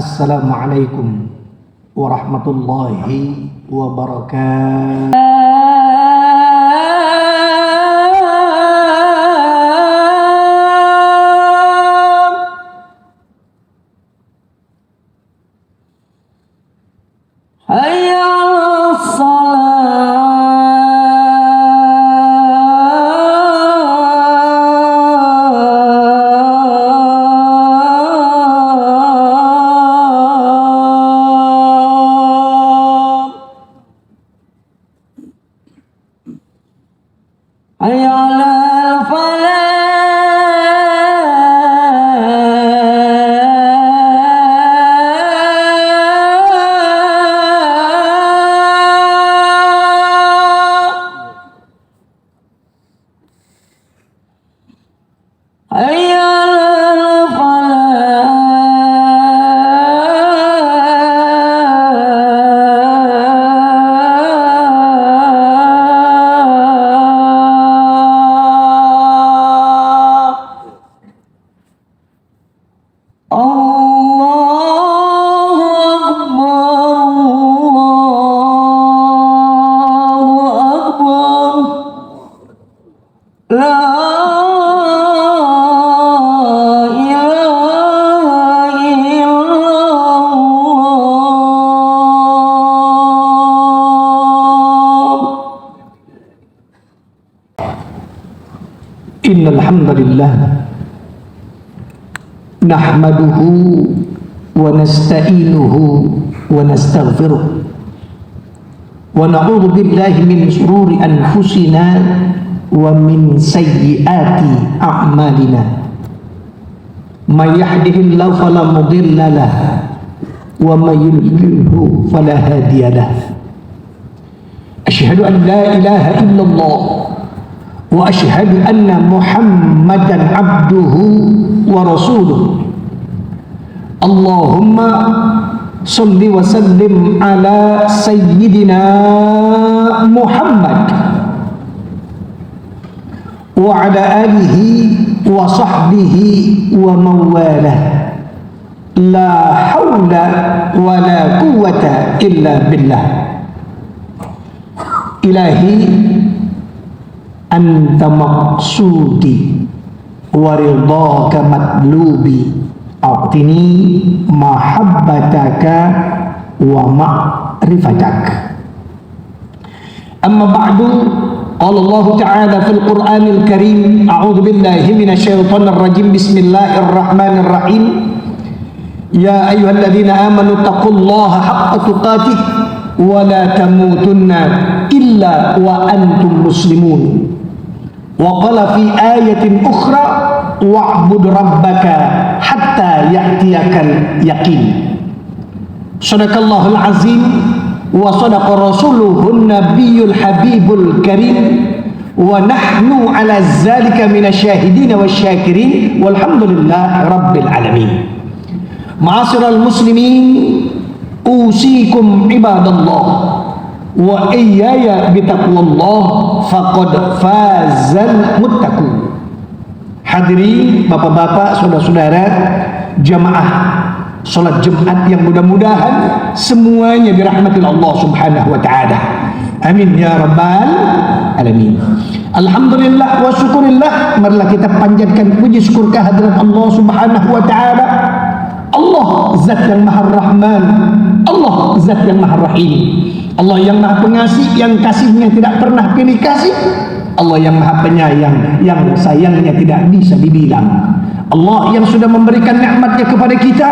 Assalamualaikum warahmatullahi wabarakatuh. Hayya 'alas hayya 'alal falah hayya 'alal falah. Allahu Akbar, la ilaha illallah. Innal hamdalillah nahmaduhu wa nasta'inuhu wa nastaghfiruh wa na'udzu billahi min shururi anfusina wa min sayyiati a'malina. May yahdihillahu fala mudilla lahu wa may yudlilhu fala hadiya lahu. Asyhadu an la ilaha illallah wa asyhadu anna Muhammadan abduhu wa rasuluh. Allahumma salli wa sallim ala sayyidina Muhammad wa ala alihi wa sahbihi wa mawalah. La hawla wa la quwwata illa billah. Ilahi anta maqsudi wa ridhaka matlubi, a'tini mahabbataka wa ma'rifatak. Amma ba'du, qala Allah ta'ala fil Qur'anil Karim, a'udzu billahi minasyaitonir rajim, bismillahirrahmanirrahim. Ya ayyuhalladzina amanu taqullaha haqqa tuqatih wa la tamutunna illa wa antum muslimun. Wa qala fi ayatin ukhra wa'bud rabbaka hatta ya'tiyakal yaqin. Sadaqallahul azim wa sadaqa rasuluhun nabiyyul habibul karim wa nahnu ala zalika minasyahidin wasyakirin walhamdulillahi rabbil alamin. Ma'asyiral muslimin, usikum ibadallah wa iyaya bitaqwallah faqad fazal muttaqun. Hadirin bapak-bapak, saudara-saudara, jamaah salat Jumat yang mudah-mudahan semuanya dirahmati Allah Subhanahu wa taala. Amin ya rabbal alamin. Alhamdulillah wa syukurillah, marilah kita panjatkan puji syukur kehadirat Allah Subhanahu wa taala. Allah zat yang maha rahman, Allah zat yang maha rahim, Allah yang maha pengasih, yang kasihnya tidak pernah pilih kasih, Allah yang maha penyayang, yang sayangnya tidak bisa dibilang. Allah yang sudah memberikan nikmatnya kepada kita,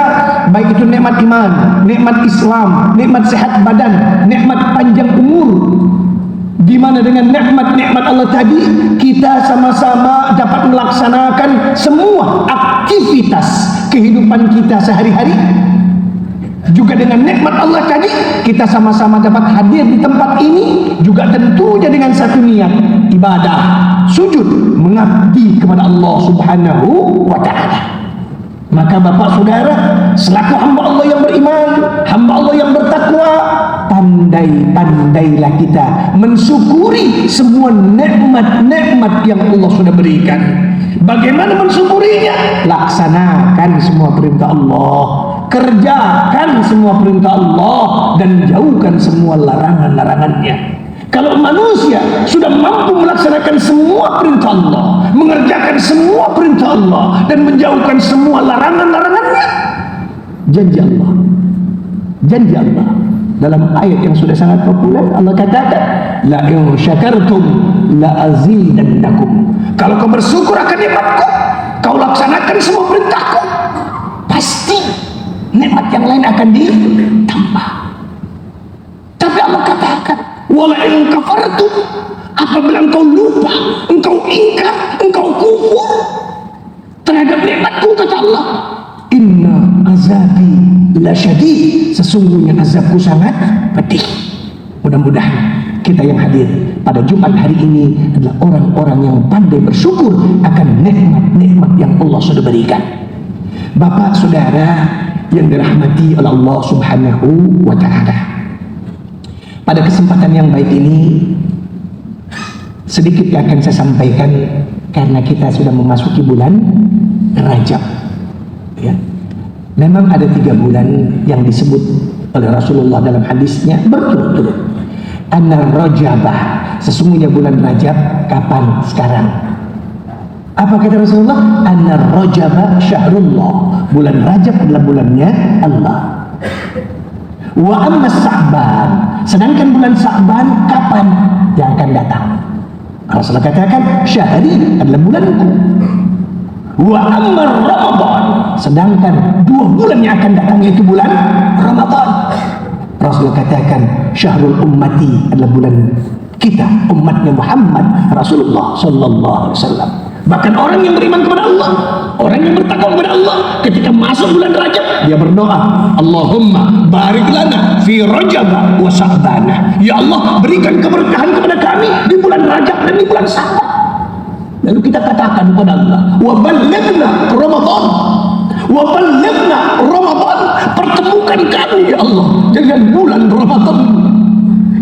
baik itu nikmat iman, nikmat Islam, nikmat sehat badan, nikmat panjang umur. Di mana dengan nikmat-nikmat Allah tadi kita sama-sama dapat melaksanakan semua aktivitas kehidupan kita sehari-hari. Juga dengan nikmat Allah tadi kita sama-sama dapat hadir di tempat ini, juga tentunya dengan satu niat, ibadah, sujud, mengabdi kepada Allah Subhanahu wa taala. Maka bapak saudara, selaku hamba Allah yang beriman, hamba Allah yang bertakwa, pandai-pandailah kita mensyukuri semua nikmat-nikmat yang Allah sudah berikan. Bagaimana mensyukurinya? Laksanakan semua perintah Allah, kerjakan semua perintah Allah, dan jauhkan semua larangan-larangannya. Kalau manusia sudah mampu melaksanakan semua perintah Allah, mengerjakan semua perintah Allah, dan menjauhkan semua larangan-larangannya, janji Allah dalam ayat yang sudah sangat populer, Allah katakan, la in syakartum la azidannakum. Kalau kau bersyukur akan nikmatku, kau laksanakan semua perintahku, pasti nikmat yang lain akan ditambah. Tapi Allah katakan, wala in kafartum, apabila engkau lupa, engkau ingkar, engkau kufur terhadap nikmatku, kata Allah, inna azabi lasyadid, sesungguhnya azabku sangat pedih. Mudah-mudahan kita yang hadir pada Jumat hari ini adalah orang-orang yang pandai bersyukur akan nikmat-nikmat yang Allah sudah berikan. Bapak saudara yang dirahmati oleh Allah Subhanahu wa ta'ala, pada kesempatan yang baik ini sedikit yang akan saya sampaikan, karena kita sudah memasuki bulan Rajab, ya. Memang ada 3 bulan yang disebut oleh Rasulullah dalam hadisnya berturut-turut. Anna Rajabah, sesungguhnya bulan Rajab. Kapan? Sekarang. Apa kata Rasulullah? Anna Rajabah syahrullah, bulan Rajab adalah bulannya Allah. Wa amma Sa'ban, sedangkan bulan Sa'ban kapan? Yang akan datang. Rasulullah katakan, syahri adalah bulanku. Wa amma Ramadan, sedangkan 2 bulan yang akan datang yaitu bulan Ramadan. Rasulullah katakan, syahrul ummati adalah bulan kita, umatnya Muhammad Rasulullah sallallahu alaihi wasallam. Bahkan orang yang beriman kepada Allah, orang yang bertakwa kepada Allah, ketika masuk bulan Rajab, dia berdoa, Allahumma barik lana fi Rajab wa Sa'ban. Ya Allah, berikan keberkahan kepada kami di bulan Rajab dan di bulan Sa'ban. Lalu kita katakan kepada Allah, wa ballighna Ramadan, wa ballighna Ramadan, pertemukan kami ya Allah dengan bulan Ramadan.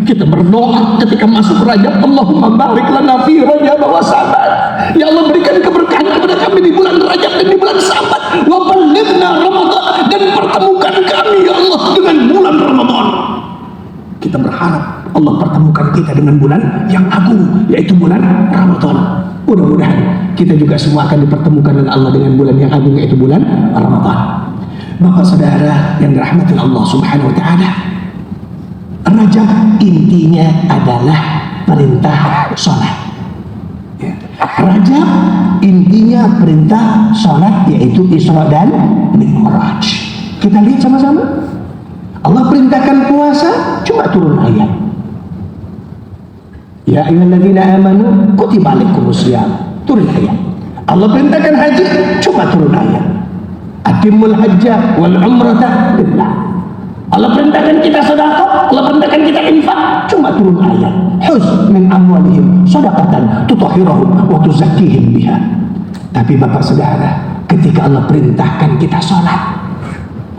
Kita berdoa ketika masuk Rajab, Allahumma barik lana fi Rajab wa Sa'ban. Ya Allah, berikan keberkahan kepada kami di bulan Rajab dan di bulan Sa'ban. Wa ballighna Ramadan, dan pertemukan kami ya Allah dengan bulan Ramadan. Kita berharap Allah pertemukan kita dengan bulan yang agung, yaitu bulan Ramadan. Mudah-mudahan kita juga semua akan dipertemukan dengan Allah dengan bulan yang agung, yaitu bulan Ramadan. Bapak saudara yang dirahmati Allah Subhanahu wa ta'ala, Rajab intinya adalah perintah sholat, ya. Rajab intinya perintah sholat, yaitu Isra dan Mi'raj. Kita lihat sama-sama. Allah perintahkan puasa, cuma turun ayat, ya ayyuhalladzina amanu kutiba alaikumusiyam, turun ayat. Allah perintahkan haji, cuma turun ayat, atimul hajja wal umrata lillah. Allah perintahkan kita sedekah, Allah perintahkan kita infak, cuma turun ayat, huz min amwalihim shadaqatan tutahhiruhum wa tuzakkihim biha. Tapi Bapak Saudara, ketika Allah perintahkan kita salat,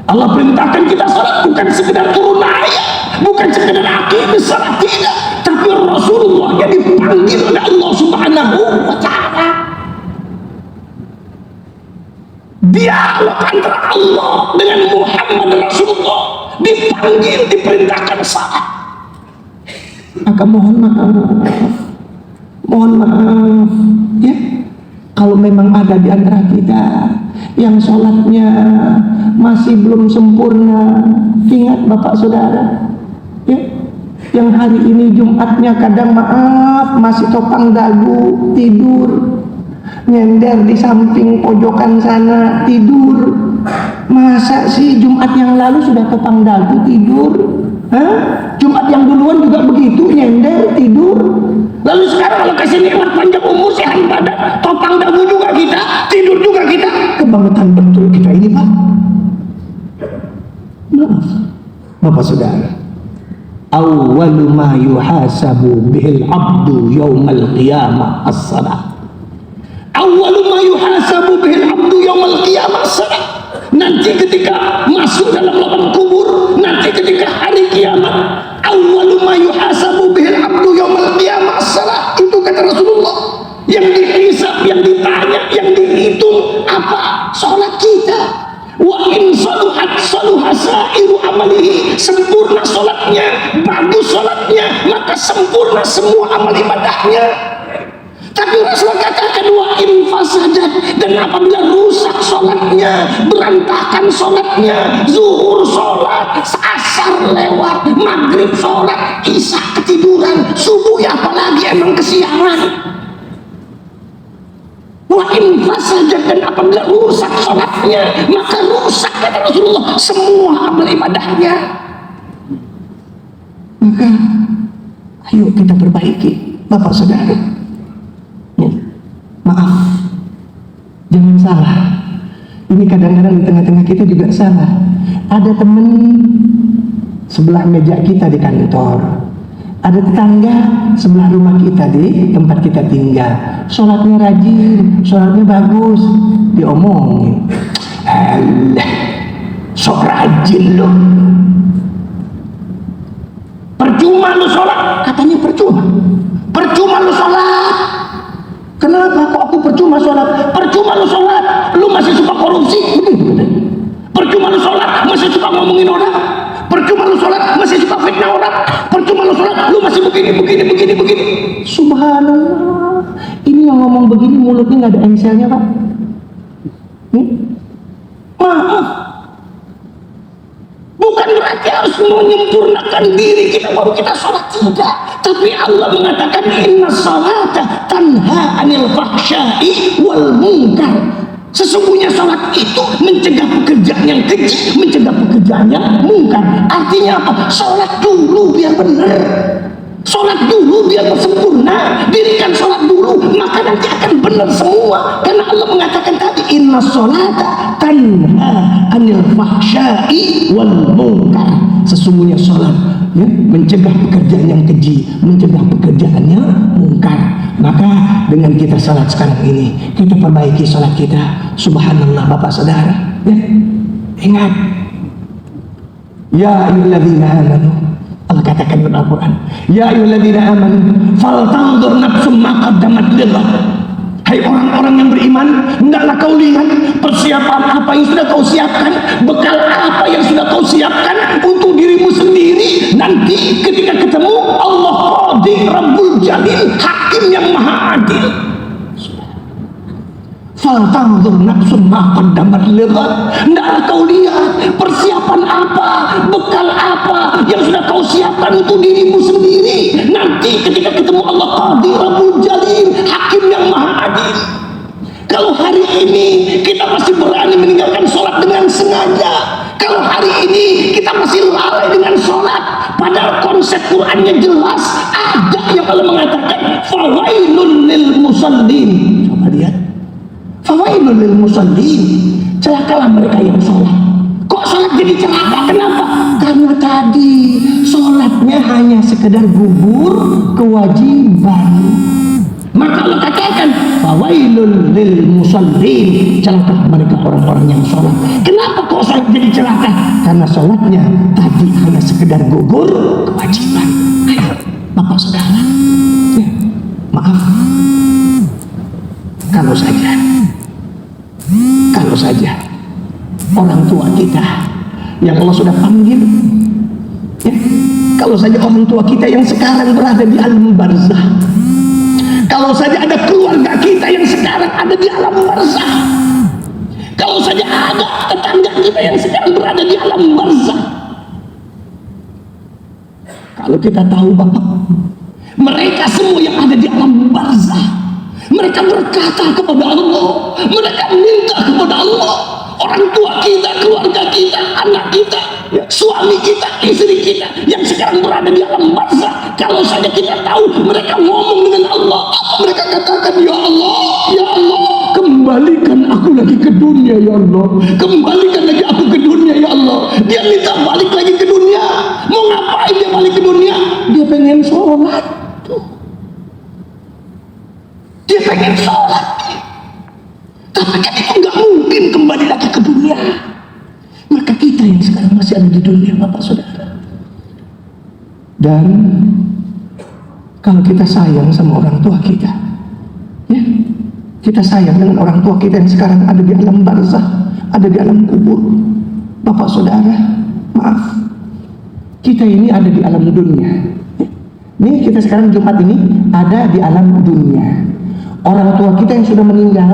Allah perintahkan kita salat bukan sekedar turun ayat, bukan sekedar akidah salat, tidak, tapi Rasulullah yang dipanggil oleh Allah Subhanahu wa ta'ala. Dialog antara Allah dengan Muhammad Rasulullah, dipanggil, diperintahkan salat. Maka mohon maaf, ya, kalau memang ada di antara kita yang sholatnya masih belum sempurna, ingat Bapak Saudara, ya, yang hari ini Jumatnya kadang maaf masih topang dagu, tidur, nyender di samping pojokan sana, tidur. Masa sih Jumat yang lalu sudah topang dagu, tidur? Hah? Jumat yang duluan juga begitu, nyender, tidur. Lalu sekarang Allah kasih nikmat panjang umur, sehat badan, topang dagu juga kita, tidur juga kita. Kebangetan betul kita ini, Pak. Maaf Bapak Saudara, awwalu ma yuhasabu bihil abdu yawmal qiyamah as-salat. Awwalu ma yuhasabu bihil abdu yawmal qiyamah as-salat. Nanti ketika masuk dalam lapang kubur, nanti ketika hari kiamat, amalihi, sempurna sholatnya, bagus sholatnya, maka sempurna semua amal ibadahnya. Tapi Rasulullah katakan wa in fasadat, dan apabila rusak sholatnya, berantakan sholatnya, zuhur sholat, asar lewat, maghrib sholat, isya ketiduran, subuh ya apalagi emang kesiangan. Wa in fasadat, dan apabila rusak sholatnya, maka rusak kata Rasulullah semua amal ibadahnya. Maka ayo kita perbaiki, Bapak Saudara. Maaf, jangan salah. Ini kadang-kadang di tengah-tengah kita juga salah. Ada teman sebelah meja kita di kantor, ada tetangga sebelah rumah kita di tempat kita tinggal, sholatnya rajin, sholatnya bagus, diomongin, sok rajin lo, percuma lu sholat, katanya percuma lu sholat. Kenapa kok aku percuma sholat? Percuma lu sholat, lu masih suka korupsi. Percuma lu sholat, masih suka ngomongin orang. Percuma lu sholat, masih suka fitnah orang. Percuma lu sholat, lu masih begini. Subhanallah. Ini yang ngomong begini mulutnya nggak ada engselnya, Pak. Maaf. Bukan berarti harus menyempurnakan diri kita baru kita sholat, tidak. Tapi Allah mengatakan inna sholata tanha anil fahsya'i wal munkar. Sesungguhnya sholat itu mencegah pekerjaan yang keji, mencegah pekerjaan yang munkar. Artinya apa? Sholat dulu biar benar, sholat dulu biar sempurna, dirikan sholat dulu, maka nanti akan benar semua. Karena Allah mengatakan tadi inna sholata tanha anil fahsya'i wal munkar. Sesungguhnya sholat ya, mencegah pekerjaan yang keji, mencegah pekerjaan yang munkar. Maka dengan kita sholat sekarang ini, kita perbaiki sholat kita. Subhanallah Bapak Saudara ya. Ingat, ya ayyuhalladzina amanu, Allah katakan dalam Al-Quran, ya ayyuhalladzina amanu faltanzur nafsum ma qaddamat lighad. Hai orang-orang yang beriman, hendaklah kau lihat persiapan apa yang sudah kau siapkan, bekal apa yang sudah kau siapkan untuk dirimu sendiri nanti ketika ketemu Allah Qadir Rabbul Jalil, Hakim yang Maha Adil. Faltanzur nafsum ma qaddamat lighad. Hendaklah kau lihat persiapan apa, bekal apa yang sudah kau siapkan untuk dirimu sendiri nanti ketika ketemu Allah Qadir Rabbul Jalil, Hakim yang Maha Adil. Kalau hari ini kita masih berani meninggalkan sholat dengan sengaja, kalau hari ini kita masih lalai dengan sholat, padahal konsep Qur'annya jelas, ada yang Allah mengatakan fawailun lil musallin. Coba lihat, fawailun lil musallin, celakalah mereka yang sholat. Kok sholat jadi celaka? Kenapa? Karena tadi sholatnya hanya sekedar gugur kewajiban. Maka Allah katakan fawailun lil musallin, celaka mereka orang-orang yang sholat. Kenapa kok sholat jadi celaka? Karena sholatnya tadi hanya sekedar gugur kewajiban. Ayo Bapak Saudara ya, maaf, kalau saja orang tua kita yang Allah sudah panggil ya, kalau saja orang tua kita yang sekarang berada di alam barzah, kalau saja ada keluarga kita yang sekarang ada di alam barzah, kalau saja ada tetangga kita yang sekarang berada di alam barzah, kalau kita tahu Bapak, mereka semua yang ada di alam barzah, mereka berkata kepada Allah, mereka minta kepada Allah, orang tua kita, keluarga kita, anak kita, suami kita, istri kita yang sekarang berada di alam barzah, kalau saja kita tahu mereka ngomong dengan Allah, apa mereka katakan? Ya Allah, kembalikan aku lagi ke dunia ya Allah, kembalikan lagi aku ke dunia ya Allah. Dia minta balik lagi ke dunia. Mau ngapain dia balik ke dunia? Dia pengen sholat tuh, dia pengen sholat, tapi kan itu nggak mungkin kembali lagi ke dunia. Maka kita yang sekarang masih ada di dunia Bapak Saudara, dan kalau kita sayang sama orang tua kita ya, kita sayang dengan orang tua kita yang sekarang ada di alam barzah, ada di alam kubur, Bapak Saudara, maaf, Kita ini ada di alam dunia. Nih kita sekarang Jumat ini ada di alam dunia. Orang tua kita yang sudah meninggal,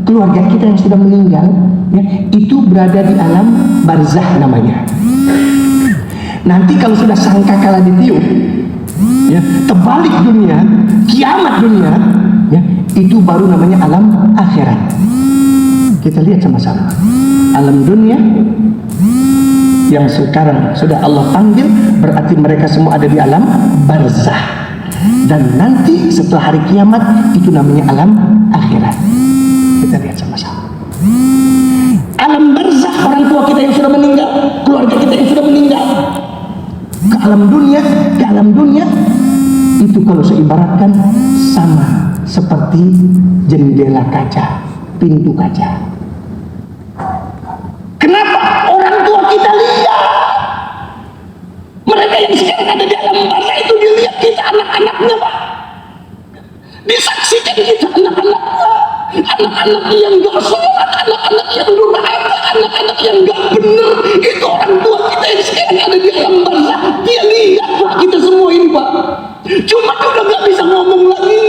keluarga kita yang sudah meninggal, ya, itu berada di alam barzah namanya. Nanti kalau sudah sangkakala ditiup, ya, terbalik dunia, kiamat dunia, ya, itu baru namanya alam akhirat. Kita lihat sama-sama. Alam dunia yang sekarang sudah Allah panggil, berarti mereka semua ada di alam barzah. Dan nanti setelah hari kiamat itu namanya alam akhirat. Kita lihat sama-sama. Alam barzah, orang tua kita yang sudah meninggal, keluarga kita yang sudah meninggal, ke alam dunia itu kalau saya ibaratkan sama seperti jendela kaca, pintu kaca. Kenapa orang tua kita lihat? Mereka yang sekarang ada di alam barzah itu dilihat kita anak-anaknya, Pak. Disaksikan kita anak-anaknya. Anak-anak yang gak sholat, anak-anak yang durhaka, anak-anak yang gak bener. Itu orang tua kita yang sekarang ada di alam barzah. Dia lihat, Pak, kita semua ini, Pak. Cuma udah gak bisa ngomong lagi.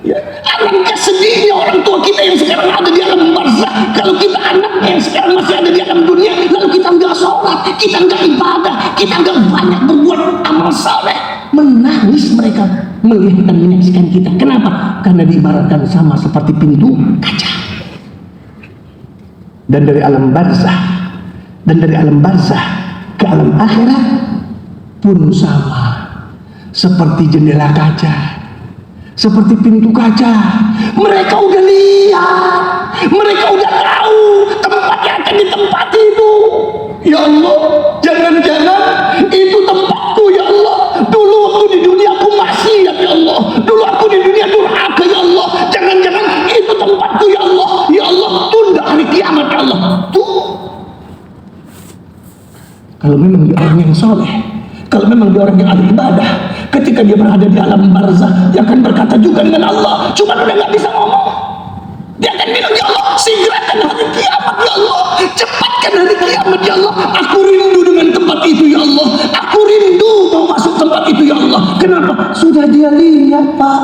Ya, alangkah sedihnya orang tua kita yang sekarang ada di alam barzah. Kalau kita anaknya yang sekarang masih ada di alam dunia, lalu kita nggak sholat, kita nggak ibadah, kita nggak banyak berbuat amal saleh, menangis mereka melihat dan menyaksikan kita. Kenapa? Karena diibaratkan sama seperti pintu kaca. Dan dari alam barzah ke alam akhirat pun sama seperti jendela kaca, seperti pintu kaca. Mereka udah lihat, mereka udah tahu tempat yang akan ditempati itu. Ya Allah, jangan-jangan itu tempatku, ya Allah. Dulu waktu di dunia aku maksiat, ya Allah. Dulu aku di dunia durhaka, ya Allah. Jangan-jangan itu tempatku, ya Allah. Ya Allah, tunda hari kiamat, ya Allah. Tuh. Kalau memang dia orang yang soleh, kalau memang dia orang yang ahli ibadah, ketika dia berada di alam barzah, dia akan berkata juga dengan Allah. Cuma udah nggak bisa ngomong. Dia akan bilang, ya Allah, segerakan hari kiamat, ya Allah. Cepatkan hari kiamat, ya Allah. Aku rindu dengan tempat itu, ya Allah. Aku rindu mau masuk tempat itu, ya Allah. Kenapa? Sudah dia lihat, Pak.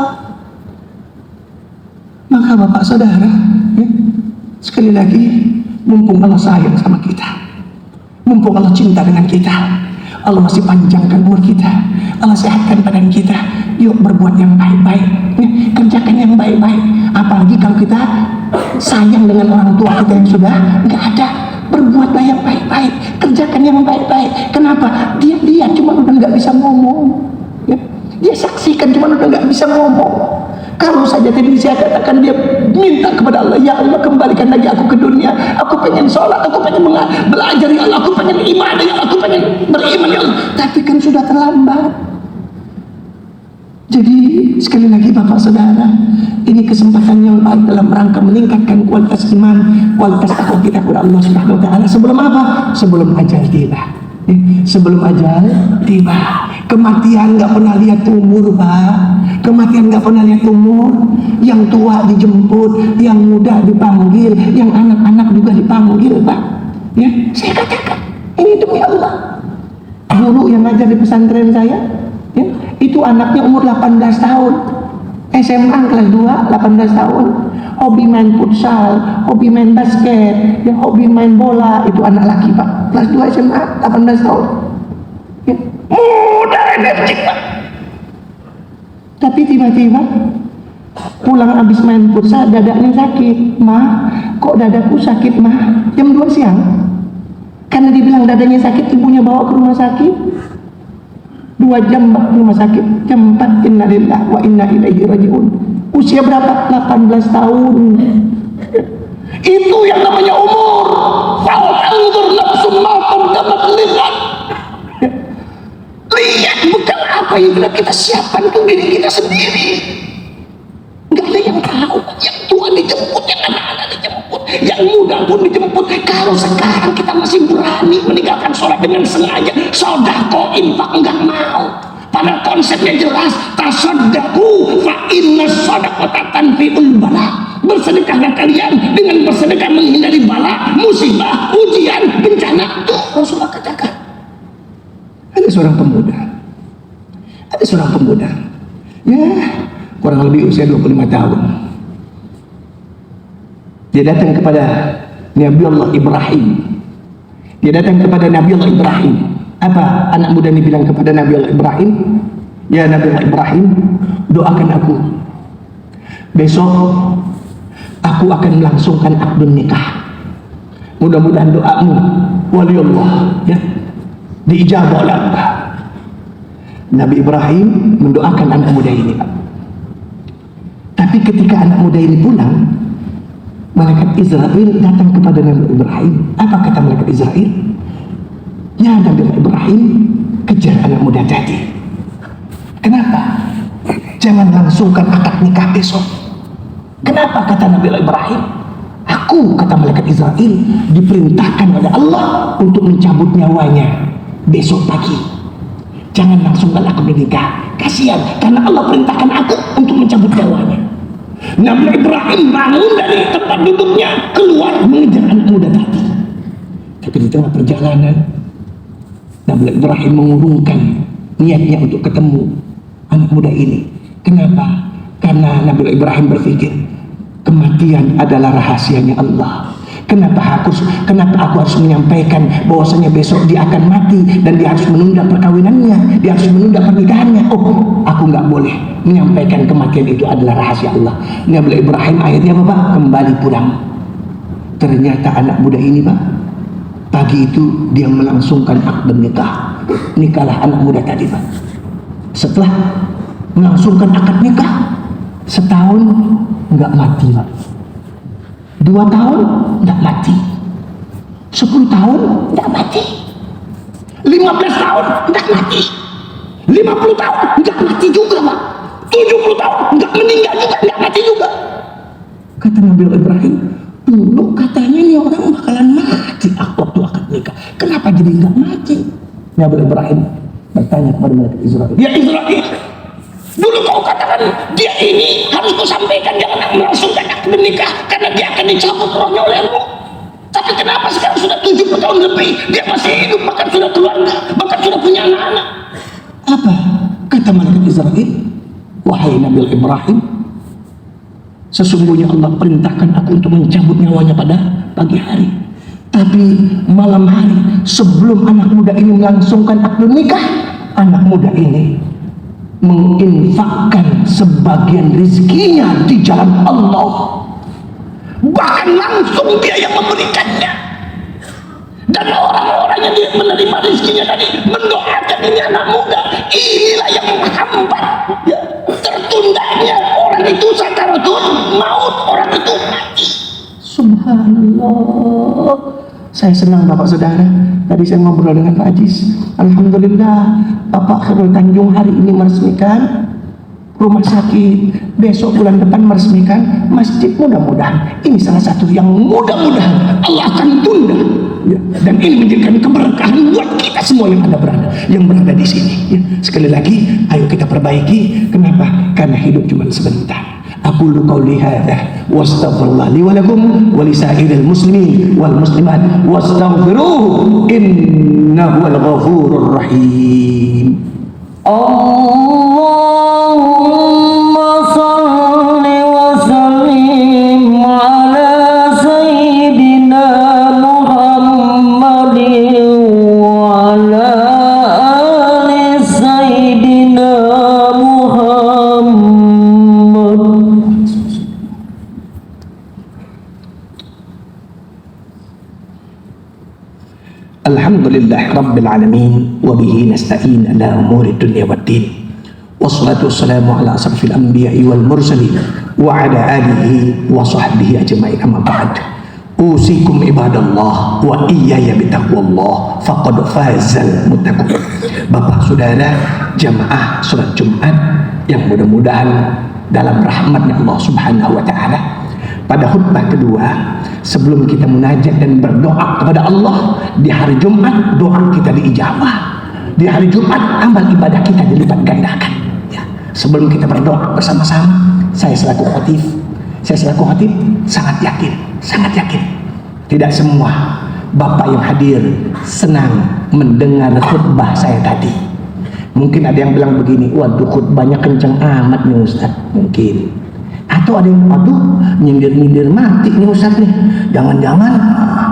Maka Bapak Saudara, ya, sekali lagi, mumpung Allah sayang sama kita, mumpung Allah cinta dengan kita, Allah masih panjangkan umur kita, Allah sehatkan badan kita, yuk berbuat yang baik-baik, kerjakan yang baik-baik. Apalagi kalau kita sayang dengan orang tua kita yang sudah nggak ada, berbuatlah yang baik-baik, kerjakan yang baik-baik. Kenapa? Dia cuma udah nggak bisa ngomong, ya. Dia saksikan cuma udah nggak bisa ngomong. Kalau saja tadi saya katakan, dia minta kepada Allah, ya Allah, kembalikan lagi aku ke dunia. Aku pengen sholat, aku pengen belajar, ya Allah, aku pengen ibadah, ya Allah, aku pengen beriman, ya Allah. Tapi kan sudah terlambat. Jadi sekali lagi Bapak Saudara, ini kesempatan yang baik dalam rangka meningkatkan kualitas iman, kualitas takwa kita kepada Allah Subhanahu wa taala. Sebelum apa? Sebelum ajal tiba. Sebelum ajal tiba. Kematian nggak pernah lihat umur, Pak. Kematian nggak pernah lihat umur. Yang tua dijemput, yang muda dipanggil, yang anak-anak juga dipanggil, Pak. Ya, saya katakan ini demi Allah. Guru yang ngajar di pesantren saya, ya, itu anaknya umur 18 tahun, SMA kelas 2, 18 tahun, hobi main futsal, hobi main basket, ya, hobi main bola. Itu anak laki, Pak, kelas 2 SMA, 18 tahun, ya, muda, energik, Pak. Tapi tiba-tiba pulang habis main futsal, dadanya sakit. Mah, kok dadaku sakit, Mah? Jam 2 siang. Karena dibilang dadanya sakit, ibunya bawa ke rumah sakit. 2 jam di rumah sakit. Jam 4, inna lillahi wa inna ilaihi raji'un. Usia berapa? 18 tahun. Itu yang namanya umur. Fal'anzur nafsum ma qaddamat lighad. Lihat bekal apa yang telah kita siapkan untuk diri kita sendiri. Nggak ada yang tahu. Yang tua dijemput, yang anak-anak dijemput, yang muda pun dijemput. Kalau sekarang kita masih berani meninggalkan sholat dengan sengaja, sodako, infak, nggak mau. Pada konsepnya jelas, tasaddaku fa inna sadaqata tanfi'ul bala. Bersedekahlah kalian dengan bersedekah menghindari bala, musibah, ujian, bencana. Tuh Rasulullah katakan. Ada seorang pemuda. Ada seorang pemuda. Ya, kurang lebih usia 25 tahun. Dia datang kepada Nabi Allah Ibrahim. Dia datang kepada Nabi Allah Ibrahim. Apa anak muda ini bilang kepada Nabi Allah Ibrahim? Ya Nabi Allah Ibrahim, doakan aku. Besok aku akan melangsungkan akad nikah. Mudah-mudahan doamu, wali Allah, ya, diijabah oleh Allah. Nabi Ibrahim mendoakan anak muda ini, Pak. Tapi ketika anak muda ini pulang, malaikat Israel datang kepada Nabi Ibrahim. Apa kata malaikat Israel? Ya Nabi Ibrahim, kejar anak muda tadi. Kenapa? Jangan langsungkan akad nikah besok. Kenapa kata Nabi Ibrahim? Aku, kata malaikat Israel, diperintahkan oleh Allah untuk mencabut nyawanya besok pagi. Jangan langsungkan akad nikah. Kasihan, karena Allah perintahkan aku untuk mencabut nyawanya. Nabi Ibrahim bangun dari tempat duduknya, keluar mengejar anak muda tadi. Tapi di tengah perjalanan, Nabi Ibrahim mengurungkan niatnya untuk ketemu anak muda ini. Kenapa? Karena Nabi Ibrahim berpikir kematian adalah rahasianya Allah. Kenapa aku harus menyampaikan bahwasanya besok dia akan mati dan dia harus menunda perkawinannya, dia harus menunda pernikahannya. Oh, aku nggak boleh menyampaikan kematian itu adalah rahasia Allah. Nabi Ibrahim akhirnya Bapak kembali pulang. Ternyata anak muda ini, Pak, pagi itu dia melangsungkan akad nikah. Nikahlah anak muda tadi, Pak. Setelah melangsungkan akad nikah, setahun nggak mati, Pak. 2 tahun nggak mati, 10 tahun nggak mati, 15 tahun nggak mati, 50 tahun nggak mati juga, Pak. 70 tahun nggak meninggal juga, nggak mati juga. Kata Nabi Ibrahim, dulu katanya nih orang bakalan mati waktu akad nikah, kenapa jadi nggak mati? Nabi Ibrahim bertanya kepada malaikat Israel, ya Israel, dulu kau katakan dia ini harus kau sampaikan jangan melangsungkan akad nikah karena dia akan dicabut rohnya olehmu. Tapi kenapa sekarang sudah 70 tahun lebih dia masih hidup, bahkan sudah keluarga, bahkan sudah punya anak-anak? Apa kata malaikat Israel? Wahai Nabi Ibrahim, sesungguhnya Allah perintahkan aku untuk mencabut nyawanya pada pagi hari. Tapi malam hari sebelum anak muda ini melangsungkan akad nikah, anak muda ini menginfakkan sebagian rizkinya di jalan Allah, bahkan langsung dia yang memberikannya. Dan orang-orang yang dia menerima rizkinya tadi mendoakan ini anak muda. Inilah yang menghambat ya, tertundanya orang itu sakaratul maut, orang itu mati. Subhanallah. Saya senang Bapak Saudara. Tadi saya ngobrol dengan Pak Ajis. Alhamdulillah Bapak Khairul Tanjung hari ini meresmikan rumah sakit. Besok bulan depan meresmikan masjid. Mudah-mudahan ini salah satu yang mudah-mudahan Allah akan tunda ya. Dan ini menjadikan keberkahan buat kita semua yang berada di sini ya. Sekali lagi ayo kita perbaiki. Kenapa? Karena hidup cuma sebentar. Aqulu qawli hadza wastaghfirullah li wa lakum wa li sa'iril muslimin wal muslimat wastaghfiruhu innahu wal ghafurur rahim. Allahumma shalli wa sallim ala sayyidina Muhammadin wa ala ali sayyidina Muhammad. Alhamdulillah Rabbil Alamin wa bihi nasta'in ala umuri dunya waddin wassalatu wassalamu ala asrafil anbiya'i wal mursalin wa ala alihi wa sahbihi ajma'in amma ba'd. Usikum ibadallah wa iyaya bitaqwallah faqad fazal muttaqun. Bapak Saudara jamaah salat Jumat yang mudah-mudahan dalam rahmatnya Allah Subhanahu wa taala, pada khutbah kedua sebelum kita munajat dan berdoa kepada Allah di hari Jumat, doa kita diijabah. Di hari Jumat amal ibadah kita dilipat gandakan ya. Sebelum kita berdoa bersama-sama, saya selaku khatib sangat yakin tidak semua Bapak yang hadir senang mendengar khutbah saya tadi. Mungkin ada yang bilang begini, waduh khutbahnya kenceng amat nih Ustaz. Mungkin. Atau ada yang, aduh nyindir-nyindir mati nih Ustaz nih. Jangan-jangan,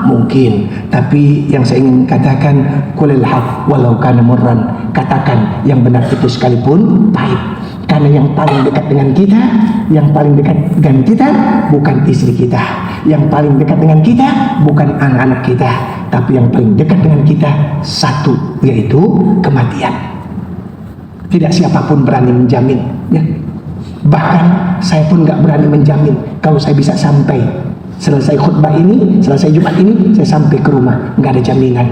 mungkin. Tapi yang saya ingin katakan, qulil haq walau kana murran. Katakan yang benar itu sekalipun pahit. Karena yang paling dekat dengan kita, yang paling dekat dengan kita bukan istri kita, yang paling dekat dengan kita bukan anak-anak kita, tapi yang paling dekat dengan kita satu, yaitu kematian. Tidak siapapun berani menjamin, ya. Bahkan saya pun nggak berani menjamin kalau saya bisa sampai selesai khutbah ini, selesai Jumat ini, saya sampai ke rumah, nggak ada jaminan,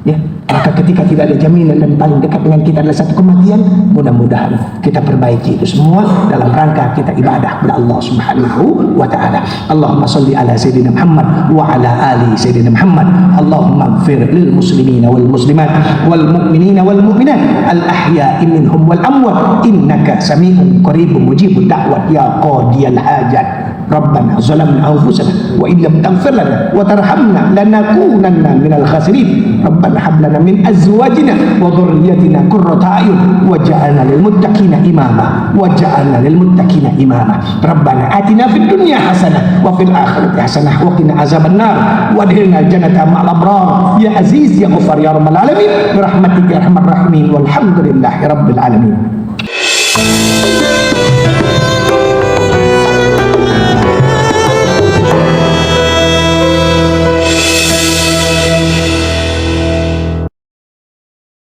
ya. Maka ketika tidak ada jaminan dan paling dekat dengan kita adalah satu kematian, mudah-mudahan kita perbaiki itu semua dalam rangka kita ibadah kepada Allah Subhanahu wa taala. Allahumma shalli ala sayyidina Muhammad wa ala ali sayyidina Muhammad. Allahumma ighfir lil muslimina wal muslimat wal mu'minina wal mu'minat al ahya'i minhum wal amwat innaka sami'un qaribun mujibud da'wat ya qadiyal hajat. Rabbana zalamna anfusana wa illam taghfir lana wa tarhamna lanakunanna minal khasirin. Rabbana hab lana min azwajina wa dhurriyyatina qurrata a'yun waj'alna lil muttaqina imama waj'alna lil muttaqina imama. Rabbana atina fid dunya hasanah wa fil akhirati hasanah wa qina azabannar wa adkhilna jannata ma'al abrar ya aziz ya ghafar ya rabbal alamin bi rahmatika ya arhamar rahimin walhamdulillahi rabbil alamin.